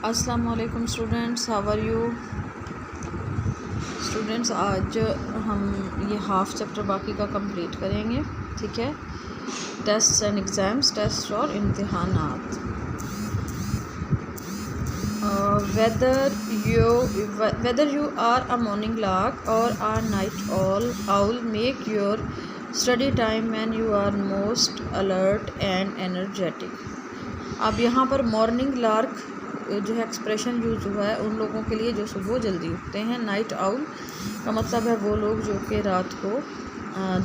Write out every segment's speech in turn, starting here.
अस्सलाम वालेकुम students, how are you students. आज हम ये हाफ़ चैप्टर बाकी का कंप्लीट करेंगे, ठीक है। टेस्ट एंड एग्ज़ाम्स, टेस्ट और इम्तिहानात। Whether you are a morning lark or a night owl make your study time when you are most alert and energetic. अब यहाँ पर मॉर्निंग लार्क जो है एक्सप्रेशन यूज हुआ है उन लोगों के लिए जो सुबह जल्दी उठते हैं। नाइट आउल का मतलब है वो लोग जो कि रात को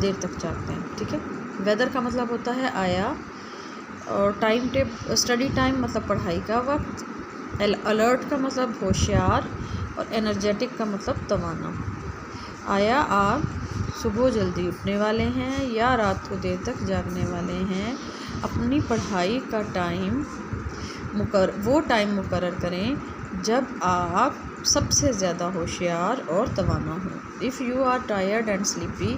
देर तक जागते हैं, ठीक है। वेदर का मतलब होता है आया, और टाइम टेब स्टडी टाइम मतलब पढ़ाई का वक्त। अलर्ट का मतलब होशियार, और एनर्जेटिक का मतलब तवाना। आया आप सुबह जल्दी उठने वाले हैं या रात को देर तक जागने वाले हैं। अपनी पढ़ाई का टाइम वो टाइम मुकर्रर करें जब आप सबसे ज़्यादा होशियार और तवाना हो। If you are tired and sleepy,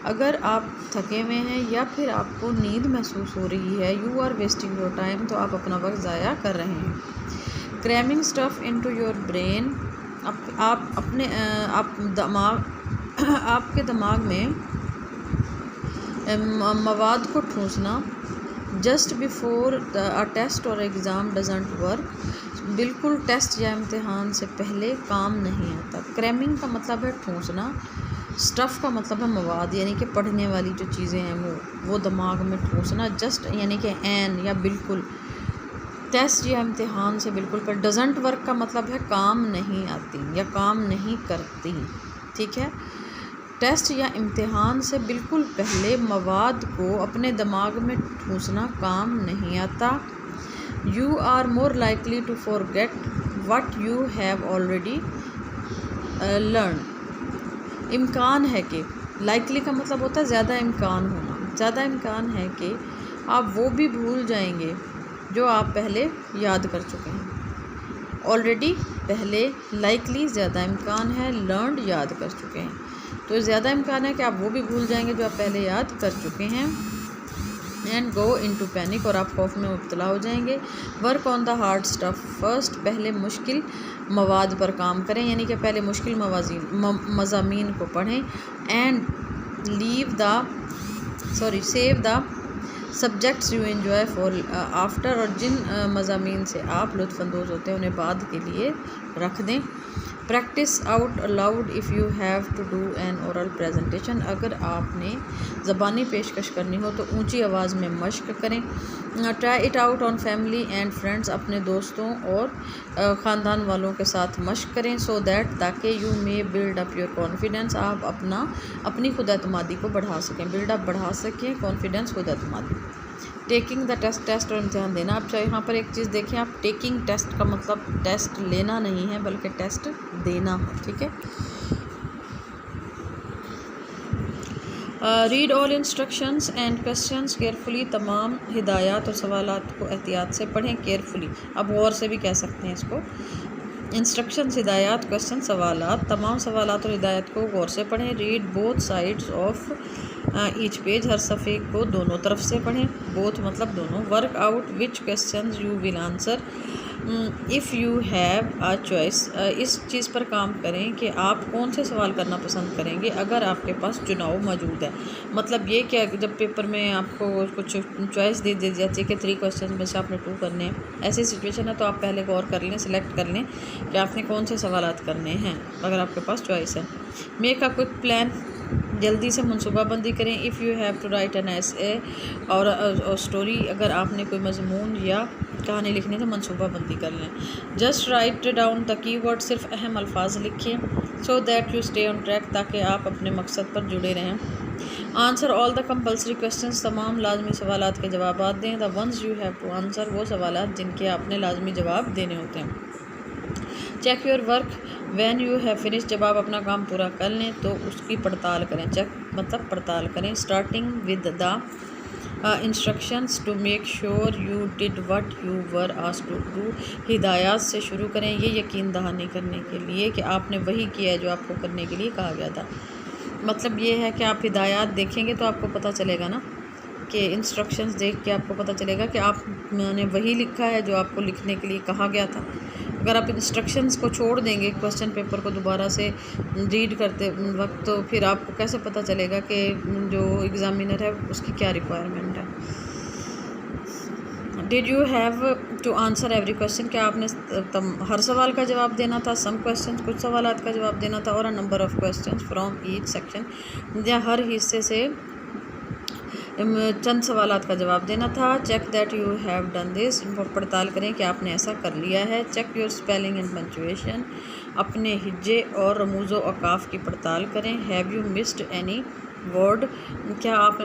अगर आप थके हुए हैं या फिर आपको नींद महसूस हो रही है, you are wasting your time, तो आप अपना वक्त ज़ाया कर रहे हैं। Cramming stuff into your brain, आप अपने आपके दिमाग में मवाद को ठूंसना। जस्ट बिफोर अ टेस्ट और एग्ज़ाम डजेंट वर्क, बिल्कुल टेस्ट या इम्तिहान से पहले काम नहीं आता। क्रैमिंग का मतलब है ठूंसना। स्टफ़ का मतलब है मवाद, यानी कि पढ़ने वाली जो चीज़ें हैं वो दिमाग में ठूंसना। जस्ट यानी कि एन या बिल्कुल, टेस्ट या इम्तिहान से बिल्कुल। पर डजेंट वर्क का मतलब है काम नहीं आती या काम नहीं करती, ठीक है। टेस्ट या इम्तिहान से बिल्कुल पहले मवाद को अपने दिमाग में ठूंसना काम नहीं आता। You are more likely to forget what you have already learn. इम्कान है कि, लाइकली का मतलब होता है ज़्यादा इम्कान होना। ज़्यादा इम्कान है कि आप वो भी भूल जाएंगे जो आप पहले याद कर चुके हैं। ऑलरेडी पहले, लाइकली ज़्यादा इम्कान है, लर्न याद कर चुके हैं, तो ज़्यादा इम्कान है कि आप वो भी भूल जाएंगे जो आप पहले याद कर चुके हैं। एंड गो इनटू पैनिक, और आप खौफ में मुब्तला हो जाएंगे। Work on the hard stuff first, पहले मुश्किल मवाद पर काम करें, यानी कि पहले मुश्किल मज़ामीन को पढ़ें। And save the subjects you enjoy for after, और जिन मज़ामीन से आप लुत्फ़अंदोज़ होते हैं उन्हें बाद के लिए रख दें। Practice out aloud if you have to do an oral presentation, अगर आपने ज़बानी पेशकश करनी हो तो ऊंची आवाज़ में मश्क करें। Try it out on family and friends, अपने दोस्तों और ख़ानदान वालों के साथ मश्क करें। सो दैट, ताकि you may build up your confidence, आप अपनी खुद एतमादी को बढ़ा सकें। बिल्डअप बढ़ा सकें, कॉन्फिडेंस, खुद एतमादी। टेकिंग द टेस्ट और इम्तिहान देना। आप चाहे यहाँ पर एक चीज़ देखें, आप टेकिंग टेस्ट का मतलब टेस्ट लेना नहीं है बल्कि टेस्ट देना है, ठीक है। Read all instructions and questions carefully, तमाम हिदायत और सवालात को एहतियात से पढ़ें। केयरफुली, अब गौर से भी कह सकते हैं इसको। इंस्ट्रक्शंस, हिदायत, क्वेश्चन, सवालात, तमाम सवालात और हिदायत को गौर से पढ़ें। Read both sides of each page, हर सफ़े को दोनों तरफ से पढ़ें। बोथ मतलब दोनों। Work out which questions you will answer if you have a choice, इस चीज़ पर काम करें कि आप कौन से सवाल करना पसंद करेंगे अगर आपके पास चुनाव मौजूद है। मतलब ये कि जब पेपर में आपको कुछ चॉइस दे दी जाती है कि 3 क्वेश्चन में से आपने 2 करने हैं, ऐसी सिचुएशन है तो आप पहले गौर कर लें, सिलेक्ट कर लें कि आपने कौन से सवालात करने हैं अगर आपके पास चॉइस है। मेक अ क्विक प्लान, जल्दी से मनसूबाबंदी करें। If you have to write an essay और स्टोरी, अगर आपने कोई मजमून या कहानी लिखनी तो मनसूबाबंदी कर लें। Just write down the keyword, सिर्फ अहम अल्फाज लिखें। So that you stay on track, ताकि आप अपने मकसद पर जुड़े रहें। Answer all the compulsory questions, तमाम लाजमी सवालात के जवाब दें। The ones you have to answer, वो सवालात जिनके आपने लाजमी जवाब देने होते हैं। Check your work when you have finish, जब आप अपना काम पूरा कर लें तो उसकी पड़ताल करें। चेक मतलब पड़ताल करें। Starting with the instructions to make sure you did what you were asked to do, हिदायत से शुरू करें, ये यकीन दहानी करने के लिए कि आपने वही किया है जो आपको करने के लिए कहा गया था। मतलब ये है कि आप हिदायत देखेंगे तो आपको पता चलेगा ना के इंस्ट्रक्शंस देख के आपको पता चलेगा कि आपने वही लिखा है जो आपको लिखने के लिए कहा गया था। अगर आप इंस्ट्रक्शंस को छोड़ देंगे क्वेश्चन पेपर को दोबारा से रीड करते वक्त, तो फिर आपको कैसे पता चलेगा कि जो एग्ज़ामिनर है उसकी क्या रिक्वायरमेंट है। Did you have to answer every question, क्या आपने हर सवाल का जवाब देना था। सम क्वेश्चन, कुछ सवालात का जवाब देना था। और a number of question from each section, या हर हिस्से से चंद सवालात का जवाब देना था। Check that you have done this, पड़ताल करें कि आपने ऐसा कर लिया है। Check your spelling and punctuation, अपने हिज्जे और रमूज़ो औकाफ की पड़ताल करें। Have you missed any word, क्या आप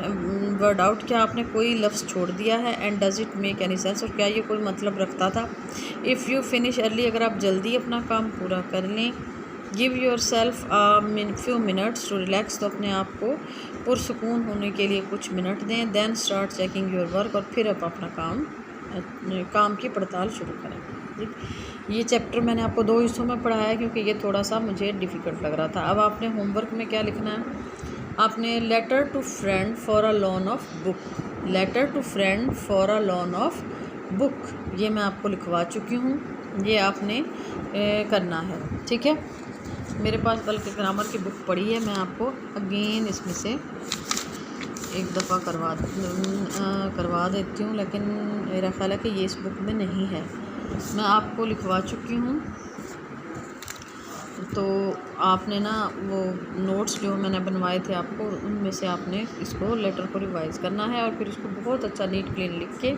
वर्ड आउट, क्या आपने कोई लफ्ज़ छोड़ दिया है। And does it make any sense, और क्या ये कोई मतलब रखता था। इफ़ यू फिनिश अर्ली, अगर आप जल्दी अपना काम पूरा कर लें। Give yourself few minutes to relax, तो अपने आप को पुरसकून होने के लिए कुछ मिनट दें। Then start checking your work, और फिर आप अपना काम की पड़ताल शुरू करें। ठीक, ये चैप्टर मैंने आपको 2 हिस्सों में पढ़ाया क्योंकि ये थोड़ा सा मुझे डिफ़िकल्ट लग रहा था। अब आपने होमवर्क में क्या लिखना है, आपने letter to friend for a loan of book, letter to friend for a loan of book, ये मैं आपको लिखवा चुकी हूँ, ये आपने करना है। ठीक है, मेरे पास बल्कि ग्रामर की बुक पड़ी है, मैं आपको अगेन इसमें से एक दफ़ा करवा देती हूँ, लेकिन मेरा ख्याल है कि ये इस बुक में नहीं है, मैं आपको लिखवा चुकी हूँ। तो आपने ना वो नोट्स जो मैंने बनवाए थे आपको, उनमें से आपने इसको लेटर को रिवाइज़ करना है और फिर इसको बहुत अच्छा नीट क्लीन लिख के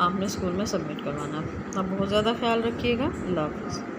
आपने स्कूल में सबमिट करवाना है। आप बहुत ज़्यादा ख्याल रखिएगा। अल्लाह हाफ़िज़।